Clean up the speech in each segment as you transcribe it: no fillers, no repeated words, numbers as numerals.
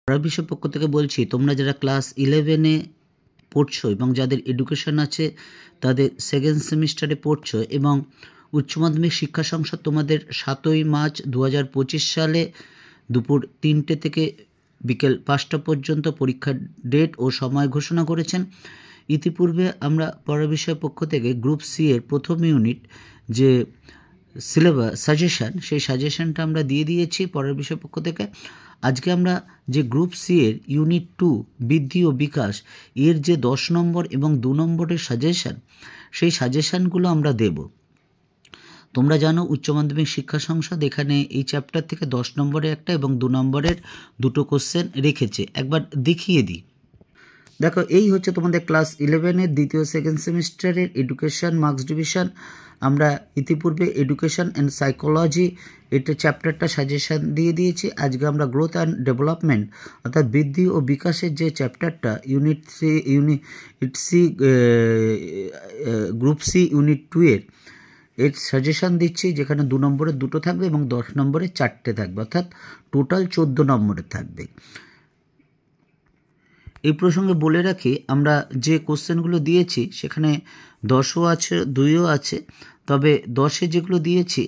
পড়ার বিষয় পক্ষ থেকে বলছি, তোমরা যারা ক্লাস 11-এ পড়ছো এবং যাদের এডুকেশন আছে তাদের সেকেন্ড সেমিস্টারে পড়ছো এবং উচ্চ মাধ্যমিক শিক্ষা সংসদ তোমাদের 7ই মার্চ 2025 সালে দুপুর 3টে থেকে বিকেল 5টা পর্যন্ত পরীক্ষার ডেট ও সময় ঘোষণা করেছেন। ইতিপূর্বে আমরা পড়ার বিষয় পক্ষ থেকে গ্রুপ সি এর প্রথম ইউনিট যে সিলেবাস সাজেশান, সেই সাজেশানটা আমরা দিয়ে দিয়েছি পড়ার বিষয় পক্ষ থেকে। আজকে আমরা যে গ্রুপ সি এর ইউনিট 2 বৃদ্ধি ও বিকাশ এর যে 10 নম্বর এবং 2 নম্বরের সাজেশান, সেই সাজেশানগুলো আমরা দেব। তোমরা জানো উচ্চ মাধ্যমিক শিক্ষা সংসদ এখানে এই চ্যাপ্টার থেকে 10 নম্বরের একটা এবং 2 নম্বরের দুটো কোশ্চেন রেখেছে। একবার দেখিয়ে দিই। দেখো, এই হচ্ছে তোমাদের ক্লাস 11-এর দ্বিতীয় সেকেন্ড সেমিস্টারের এডুকেশন মার্কস ডিভিশন। আমরা ইতিপূর্বে এডুকেশন অ্যান্ড সাইকোলজি এটা চ্যাপ্টারটা সাজেশান দিয়ে দিয়েছি। আজকে আমরা গ্রোথ অ্যান্ড ডেভেলপমেন্ট অর্থাৎ বৃদ্ধি ও বিকাশের যে চ্যাপ্টারটা গ্রুপ সি ইউনিট 2 এর সাজেশান দিচ্ছি, যেখানে 2 নম্বরের দুটো থাকবে এবং 10 নম্বরের 4টে থাকবে, অর্থাৎ টোটাল 14 নম্বরের থাকবে। এই প্রসঙ্গে বলে রাখি, আমরা যে কোশ্চেনগুলো দিয়েছি সেখানে 10ও আছে, 2ও আছে। তবে 10-এ যেগুলো দিয়েছি,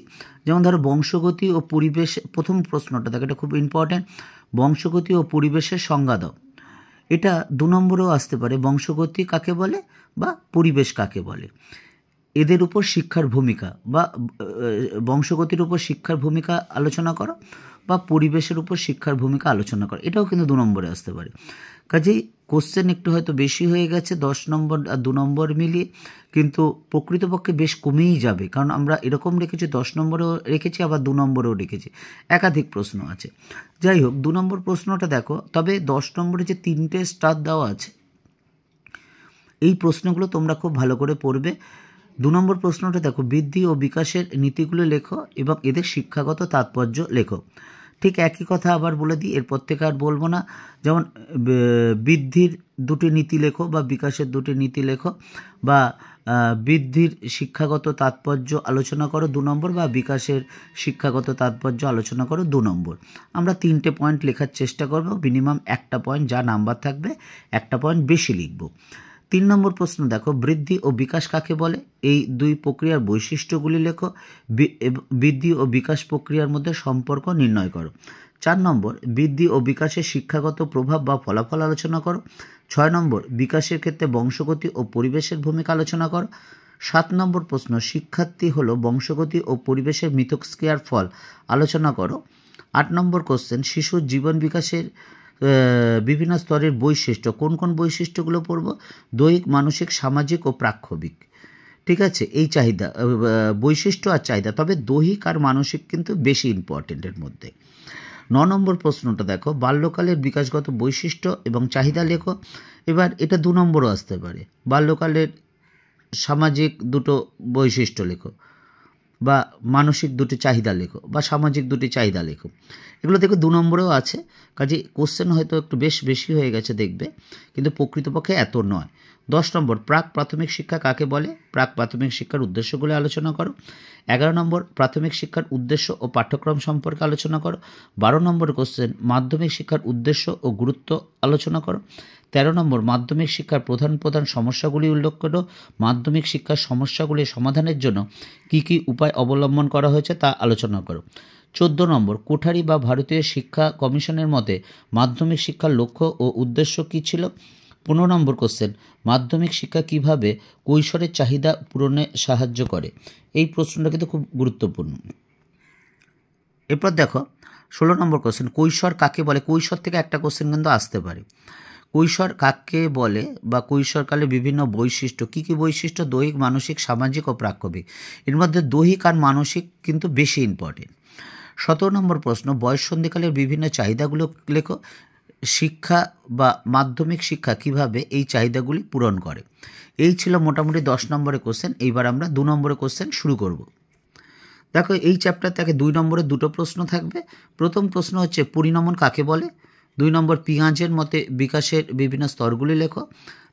যেমন ধরো বংশগতি ও পরিবেশ, প্রথম প্রশ্নটা দেখো, এটা খুব ইম্পর্ট্যান্ট। বংশগতি ও পরিবেশের সংজ্ঞা দাও। এটা 2 নম্বরেও আসতে পারে। বংশগতি কাকে বলে বা পরিবেশ কাকে বলে, এদের উপর শিক্ষার ভূমিকা, বা বংশগতির উপর শিক্ষার ভূমিকা আলোচনা করো বা পরিবেশের উপর শিক্ষার ভূমিকা আলোচনা করো, এটাও কিন্তু 2 নম্বরে আসতে পারে। কাজেই কোশ্চেন একটু হয়তো বেশি হয়ে গেছে 10 নম্বর আর 2 নম্বর মিলিয়ে, কিন্তু প্রকৃতপক্ষে বেশ কমেই যাবে, কারণ আমরা এরকম রেখেছি 10 নম্বরেও রেখেছি, আবার 2 নম্বরেও রেখেছি, একাধিক প্রশ্ন আছে। যাই হোক, 2 নম্বর প্রশ্নটা দেখো। তবে 10 নম্বরে যে 3টে স্টার দেওয়া আছে, এই প্রশ্নগুলো তোমরা খুব ভালো করে পড়বে। 2 নম্বর প্রশ্নটা দেখো, বৃদ্ধি ও বিকাশের নীতিগুলো লেখো এবং এদের শিক্ষাগত তাৎপর্য লেখো। ঠিক একই কথা আবার বলে দিই, এরপর থেকে আর বলবো না। যেমন বৃদ্ধির দুটি নীতি লেখো বা বিকাশের দুটি নীতি লেখো, বা বৃদ্ধির শিক্ষাগত তাৎপর্য আলোচনা করো 2 নম্বর, বা বিকাশের শিক্ষাগত তাৎপর্য আলোচনা করো 2 নম্বর। আমরা 3টে পয়েন্ট লেখার চেষ্টা করব, মিনিমাম একটা পয়েন্ট, যা নাম্বার থাকবে একটা পয়েন্ট বেশি লিখব। 3 নম্বর প্রশ্ন দেখো, বৃদ্ধি ও বিকাশ কাকে বলে, এই দুই প্রক্রিয়ার বৈশিষ্ট্যগুলি লেখো। বৃদ্ধি ও বিকাশ প্রক্রিয়ার মধ্যে সম্পর্ক নির্ণয় করো। 4 নম্বর, বৃদ্ধি ও বিকাশের শিক্ষাগত প্রভাব বা ফলাফল আলোচনা করো। 6 নম্বর, বিকাশের ক্ষেত্রে বংশগতি ও পরিবেশের ভূমিকা আলোচনা করো। 7 নম্বর প্রশ্ন, শিক্ষার্থী হলো বংশগতি ও পরিবেশের মিথস্ক্রিয়ার ফল আলোচনা করো। 8 নম্বর কোশ্চেন, শিশুর জীবন বিকাশের বিভিন্ন স্তরের বৈশিষ্ট্য, কোন কোন বৈশিষ্ট্যগুলো পড়ব, দৈহিক, মানসিক, সামাজিক ও প্রাক্ষবিক। ঠিক আছে, এই চাহিদা, বৈশিষ্ট্য আর চাহিদা, তবে দৈহিক আর মানসিক কিন্তু বেশি ইম্পর্টেন্টের মধ্যে। 9 নম্বর প্রশ্নটা দেখো, বাল্যকালের বিকাশগত বৈশিষ্ট্য এবং চাহিদা লেখো। এবার এটা 2 নম্বরও আসতে পারে। বাল্যকালের সামাজিক দুটো বৈশিষ্ট্য লেখো, বা মানসিক দুটি চাহিদা লেখো, বা সামাজিক দুটি চাহিদা লেখো। এগুলো দেখো 2 নম্বরেও আছে। কাজে কোশ্চেন হয়তো একটু বেশি হয়ে গেছে দেখবে, কিন্তু প্রকৃতপক্ষে এত নয়। 10 নম্বর, প্রাক প্রাথমিক শিক্ষা কাকে বলে, প্রাক প্রাথমিক শিক্ষার উদ্দেশ্যগুলো আলোচনা করো। 11 নম্বর, প্রাথমিক শিক্ষার উদ্দেশ্য ও পাঠ্যক্রম সম্পর্কে আলোচনা করো। 12 নম্বর কোশ্চেন, মাধ্যমিক শিক্ষার উদ্দেশ্য ও গুরুত্ব আলোচনা করো। 13 নম্বর, মাধ্যমিক শিক্ষার প্রধান প্রধান সমস্যাগুলি উল্লেখ করো। মাধ্যমিক শিক্ষার সমস্যাগুলি সমাধানের জন্য কী কী উপায় অবলম্বন করা হয়েছে তা আলোচনা করো। 14 নম্বর, কোঠারি বা ভারতীয় শিক্ষা কমিশনের মতে মাধ্যমিক শিক্ষার লক্ষ্য ও উদ্দেশ্য কী ছিল। 15 নম্বর কোশ্চেন, মাধ্যমিক শিক্ষা কিভাবে কৈশোরের চাহিদা পূরণে সাহায্য করে। এই প্রশ্নটা কিন্তু খুব গুরুত্বপূর্ণ। এরপর দেখো 16 নম্বর কোশ্চেন, কৈশোর কাকে বলে। কৈশোর থেকে একটা কোশ্চেন কিন্তু আসতে পারে। কৈশোর কাকে বলে বা কৈশোরকালে বিভিন্ন বৈশিষ্ট্য, কী কী বৈশিষ্ট্য, দৈহিক, মানসিক, সামাজিক ও প্রাক্ষবিক। এর মধ্যে দৈহিক আর মানসিক কিন্তু বেশি ইম্পর্টেন্ট। 17 নম্বর প্রশ্ন, বয়ঃসন্ধিকালের বিভিন্ন চাহিদাগুলো লেখো। শিক্ষা বা মাধ্যমিক শিক্ষা কিভাবে এই চাহিদাগুলি পূরণ করে। এই ছিল মোটামুটি 10 নম্বরের কোশ্চেন। এইবার আমরা 2 নম্বরের কোশ্চেন শুরু করব। দেখো, এই চ্যাপ্টার থেকে 2 নম্বরে দুটো প্রশ্ন থাকবে। প্রথম প্রশ্ন হচ্ছে, পরিণমন কাকে বলে। 2 নম্বর, পিঁয়াজের মতে বিকাশের বিভিন্ন স্তরগুলি লেখো।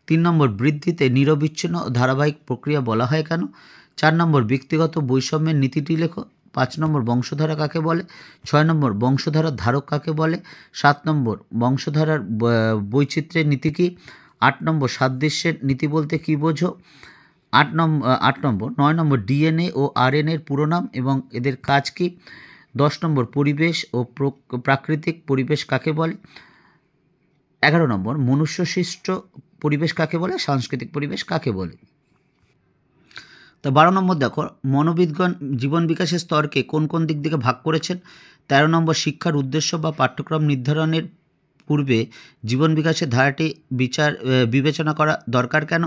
3 নম্বর, বৃদ্ধিতে নিরবিচ্ছিন্ন ধারাবাহিক প্রক্রিয়া বলা হয় কেন। 4 নম্বর, ব্যক্তিগত বৈষম্যের নীতিটি লেখো। 5 নম্বর বংশধারা কাকে বলে, 6 নম্বর বংশধারার ধারক কাকে বলে, 7 নম্বর বংশধারার বৈচিত্র্যের নীতি কী, 8 নম্বর সাদৃশ্যের নীতি বলতে কী বোঝো, 8 নম্বর 9 নম্বর ডিএনএ ও আরএনএর পুরো নাম এবং এদের কাজ কী, 10 নম্বর পরিবেশ ও প্রাকৃতিক পরিবেশ কাকে বলে, 11 নম্বর মনুষ্যসৃষ্ট পরিবেশ কাকে বলে, সাংস্কৃতিক পরিবেশ কাকে বলে। তা 12 নম্বর দেখো, মনোবিদগণ জীবন বিকাশের স্তরকে কোন কোন দিক থেকে ভাগ করেছেন। 13 নম্বর শিক্ষার উদ্দেশ্য বা পাঠ্যক্রম নির্ধারণের পূর্বে জীবন বিকাশের ধারাটি বিবেচনা করা দরকার কেন।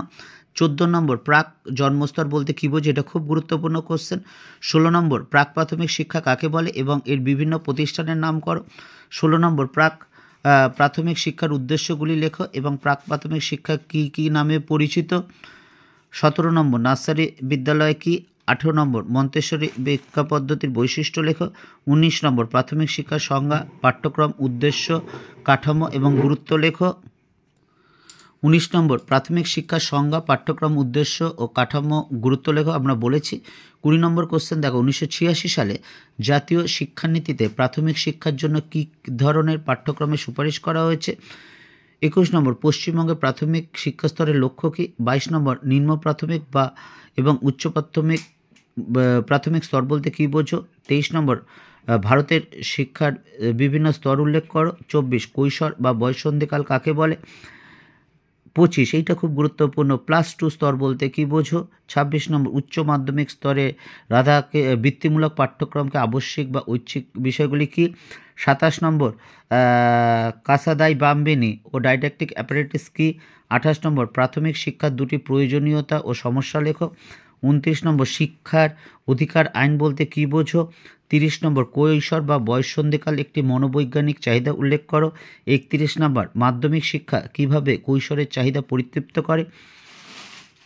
14 নম্বর প্রাক জন্মস্তর বলতে কী বোঝে, এটা খুব গুরুত্বপূর্ণ কোশ্চেন। 16 নম্বর প্রাক প্রাথমিক শিক্ষা কাকে বলে এবং এর বিভিন্ন প্রতিষ্ঠানের নাম করো। 16 নম্বর প্রাথমিক শিক্ষার উদ্দেশ্যগুলি লেখো এবং প্রাক প্রাথমিক শিক্ষা কী কী নামে পরিচিত। 17 নম্বর নার্সারি বিদ্যালয় কি। 18 নম্বর মন্তেশ্বরী শিক্ষা পদ্ধতির বৈশিষ্ট্য লেখো। 19 নম্বর প্রাথমিক শিক্ষার সংজ্ঞা, পাঠ্যক্রম, উদ্দেশ্য, কাঠামো এবং গুরুত্ব লেখো। 19 নম্বর প্রাথমিক শিক্ষার সংজ্ঞা, পাঠ্যক্রম, উদ্দেশ্য ও কাঠামো, গুরুত্ব লেখো, আমরা বলেছি। 20 নম্বর কোশ্চেন দেখো, 1986 সালে জাতীয় শিক্ষানীতিতে প্রাথমিক শিক্ষার জন্য কী ধরনের পাঠ্যক্রমে সুপারিশ করা হয়েছে। 21 নম্বর পশ্চিমবঙ্গের প্রাথমিক শিক্ষাস্তরের লক্ষ্য কী। 22 নম্বর নিম্ন প্রাথমিক এবং উচ্চ প্রাথমিক স্তর বলতে কী বোঝো। 23 নম্বর ভারতের শিক্ষার বিভিন্ন স্তর উল্লেখ করো। 24 কৈশোর বা বয়ঃসন্ধিকাল কাকে বলে। 25 এইটা খুব গুরুত্বপূর্ণ, +2 স্তর বলতে কী বোঝো। 26 নম্বর উচ্চ মাধ্যমিক স্তরে বৃত্তিমূলক পাঠ্যক্রমকে আবশ্যিক বা ঐচ্ছিক বিষয়গুলি কী। 27 নম্বর কাসাদাই বাম্বিনি ও ডাইডাক্টিক অ্যাপারেটিস কী। 28 নম্বর প্রাথমিক শিক্ষার দুটি প্রয়োজনীয়তা ও সমস্যা লেখো। 29 নম্বর শিক্ষার অধিকার আইন বলতে কী বোঝো। 30 নম্বর কৈশোর বা বয়ঃসন্ধিকাল একটি মনোবৈজ্ঞানিক চাহিদা উল্লেখ করো। 31 নম্বর মাধ্যমিক শিক্ষা কিভাবে কৈশোরের চাহিদা পরিতৃপ্ত করে,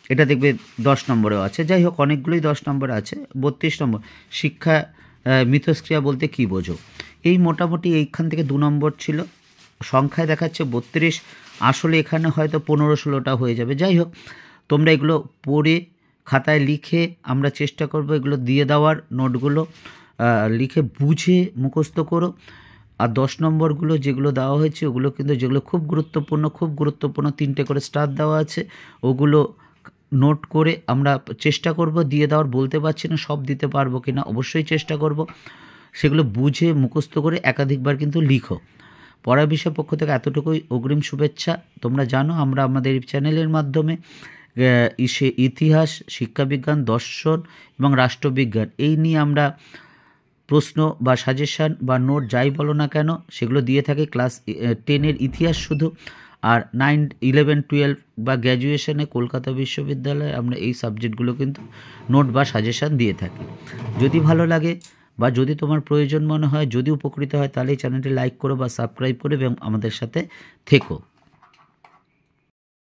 এটা দেখবে 10 নম্বরেও আছে। যাই হোক অনেকগুলোই 10 নম্বরে আছে। 32 নম্বর শিক্ষা মিথস্ক্রিয়া বলতে কী বোঝো। এই মোটামুটি এইখান থেকে 2 নম্বর ছিল, সংখ্যায় দেখাচ্ছে 32, আসলে এখানে হয়তো 15-16টা হয়ে যাবে। যাই হোক তোমরা এগুলো পড়ে খাতায় লিখে আমরা চেষ্টা করব এগুলো দিয়ে দেওয়ার, নোটগুলো লিখে বুঝে মুখস্থ করো। আর 10 নম্বরগুলো যেগুলো দেওয়া হয়েছে ওগুলো কিন্তু যেগুলো খুব গুরুত্বপূর্ণ 3টে করে স্টার দেওয়া আছে, ওগুলো নোট করে আমরা চেষ্টা করব দিয়ে দেওয়ার। বলতে পারছি না সব দিতে পারবো কিনা, অবশ্যই চেষ্টা করব। সেগুলো বুঝে মুখস্থ করে একাধিকবার কিন্তু লিখো। পড়া বিষয় পক্ষ থেকে এতটুকুই, অগ্রিম শুভেচ্ছা। তোমরা জানো আমরা আমাদের এই চ্যানেলের মাধ্যমে ইতিহাস, শিক্ষাবিজ্ঞান, দর্শন এবং রাষ্ট্রবিজ্ঞান এই নিয়ে আমরা প্রশ্ন বা সাজেশান বা নোট যাই বলো না কেন সেগুলো দিয়ে থাকি। ক্লাস 10-এর ইতিহাস শুধু, আর 9, 11, 12 বা গ্র্যাজুয়েশনে কলকাতা বিশ্ববিদ্যালয়ে আমরা এই সাবজেক্টগুলো কিন্তু নোট বা সাজেশান দিয়ে থাকি। যদি ভালো লাগে বা যদি তোমার প্রয়োজন মনে হয়, যদি উপকৃত হয়, তাহলে এই চ্যানেলটি লাইক করো বা সাবস্ক্রাইব করো এবং আমাদের সাথে থেকো।